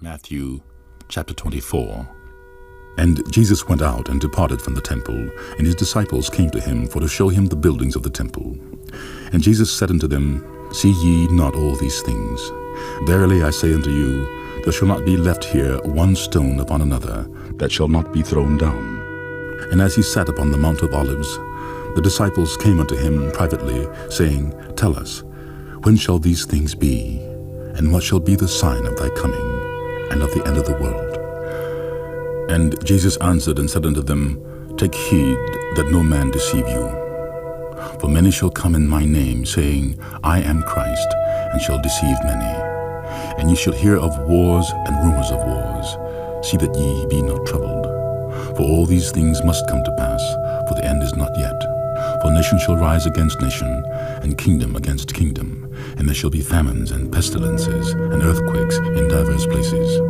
Matthew chapter 24. And Jesus went out and departed from the temple, and his disciples came to him for to show him the buildings of the temple. And Jesus said unto them, See ye not all these things? Verily I say unto you, there shall not be left here one stone upon another that shall not be thrown down. And as he sat upon the Mount of Olives, the disciples came unto him privately, saying, Tell us, when shall these things be? And what shall be the sign of thy coming, and of the end of the world? And Jesus answered and said unto them, Take heed that no man deceive you. For many shall come in my name, saying, I am Christ, and shall deceive many. And ye shall hear of wars and rumors of wars. See that ye be not troubled. For all these things must come to pass, for the end is not yet. For nation shall rise against nation, and kingdom against kingdom, and there shall be famines and pestilences and earthquakes in divers places.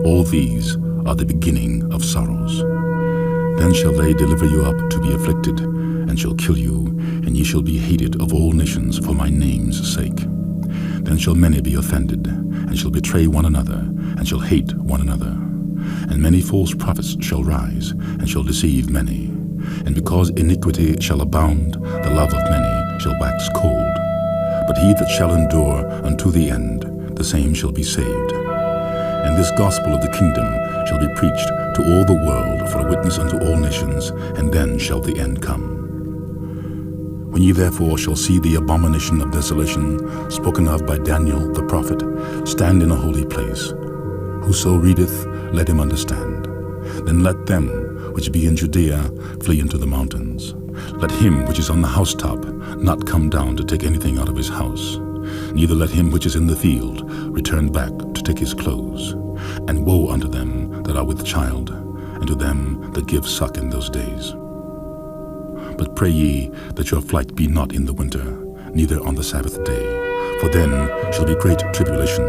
All these are the beginning of sorrows. Then shall they deliver you up to be afflicted, and shall kill you, and ye shall be hated of all nations for my name's sake. Then shall many be offended, and shall betray one another, and shall hate one another. And many false prophets shall rise, and shall deceive many. And because iniquity shall abound, the love of many shall wax cold. But he that shall endure unto the end, the same shall be saved. And this gospel of the kingdom shall be preached to all the world for a witness unto all nations, and then shall the end come. When ye therefore shall see the abomination of desolation, spoken of by Daniel the prophet, stand in a holy place, whoso readeth, let him understand. Then let them which be in Judea flee into the mountains. Let him which is on the housetop not come down to take anything out of his house. Neither let him which is in the field return back to take his clothes. And woe unto them that are with child, and to them that give suck in those days. But pray ye that your flight be not in the winter, neither on the Sabbath day. For then shall be great tribulation,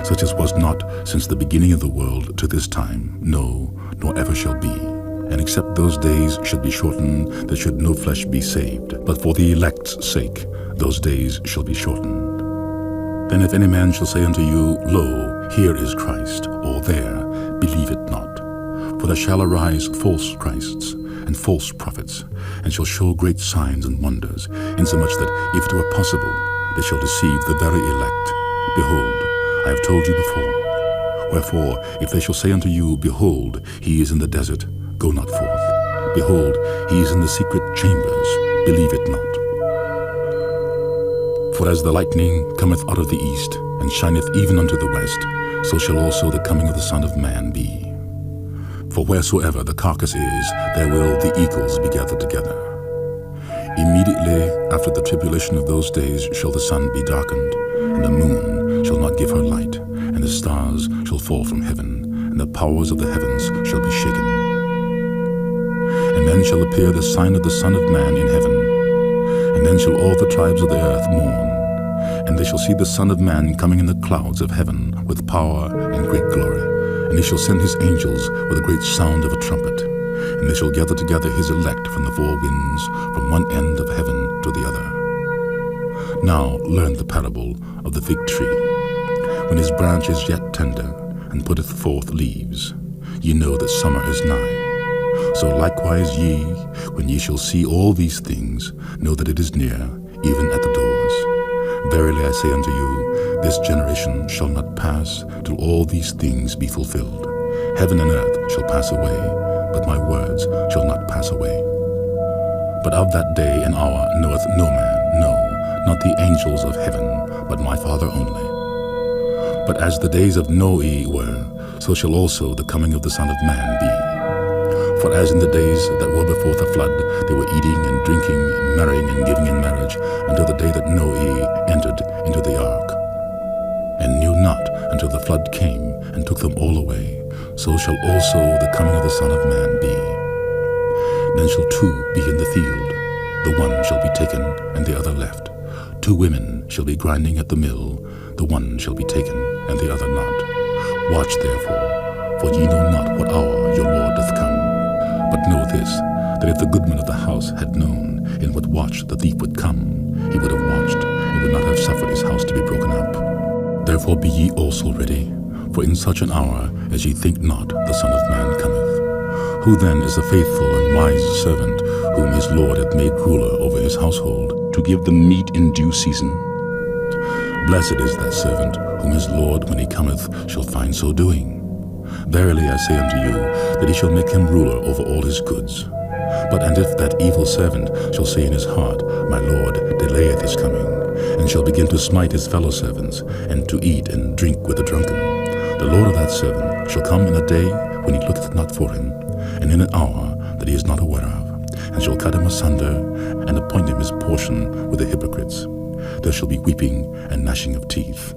such as was not since the beginning of the world to this time, no, nor ever shall be. And except those days should be shortened, there should no flesh be saved. But for the elect's sake, those days shall be shortened. Then if any man shall say unto you, Lo, here is Christ, or there, believe it not. For there shall arise false Christs, and false prophets, and shall show great signs and wonders, insomuch that if it were possible, they shall deceive the very elect. Behold, I have told you before. Wherefore, if they shall say unto you, Behold, he is in the desert, go not forth. Behold, he is in the secret chambers, believe it not. For as the lightning cometh out of the east, and shineth even unto the west, so shall also the coming of the Son of Man be. For wheresoever the carcass is, there will the eagles be gathered together. Immediately after the tribulation of those days shall the sun be darkened, and the moon shall not give her light, and the stars shall fall from heaven, and the powers of the heavens shall be shaken. And then shall appear the sign of the Son of Man in heaven. And then shall all the tribes of the earth mourn, and they shall see the Son of Man coming in the clouds of heaven with power and great glory. And he shall send his angels with a great sound of a trumpet, and they shall gather together his elect from the four winds, from one end of heaven to the other. Now learn the parable of the fig tree. When his branch is yet tender, and putteth forth leaves, ye know that summer is nigh. So likewise ye, when ye shall see all these things, know that it is near, even at the doors. Verily I say unto you, this generation shall not pass till all these things be fulfilled. Heaven and earth shall pass away, but my words shall not pass away. But of that day and hour knoweth no man, no, not the angels of heaven, but my Father only. But as the days of Noe were, so shall also the coming of the Son of Man be. For as in the days that were before the flood, they were eating and drinking and marrying and giving in marriage, until the day that Noe entered into the ark, and knew not until the flood came and took them all away, so shall also the coming of the Son of Man be. Then shall two be in the field, the one shall be taken and the other left. Two women shall be grinding at the mill, the one shall be taken and the other not. Watch therefore, for ye know not what hour your Lord doth come. But know this, that if the goodman of the house had known in what watch the thief would come, he would have watched, and would not have suffered his house to be broken up. Therefore be ye also ready, For in such an hour as ye think not, the Son of Man cometh. Who then is the faithful and wise servant, whom his Lord hath made ruler over his household, to give them meat in due season? Blessed is that servant, whom his Lord, when he cometh, shall find so doing. Verily I say unto you, that he shall make him ruler over all his goods. But and if that evil servant shall say in his heart, My Lord delayeth his coming, and shall begin to smite his fellow servants, and to eat and drink with the drunken, the Lord of that servant shall come in a day when he looketh not for him, and in an hour that he is not aware of, and shall cut him asunder, and appoint him his portion with the hypocrites. There shall be weeping and gnashing of teeth.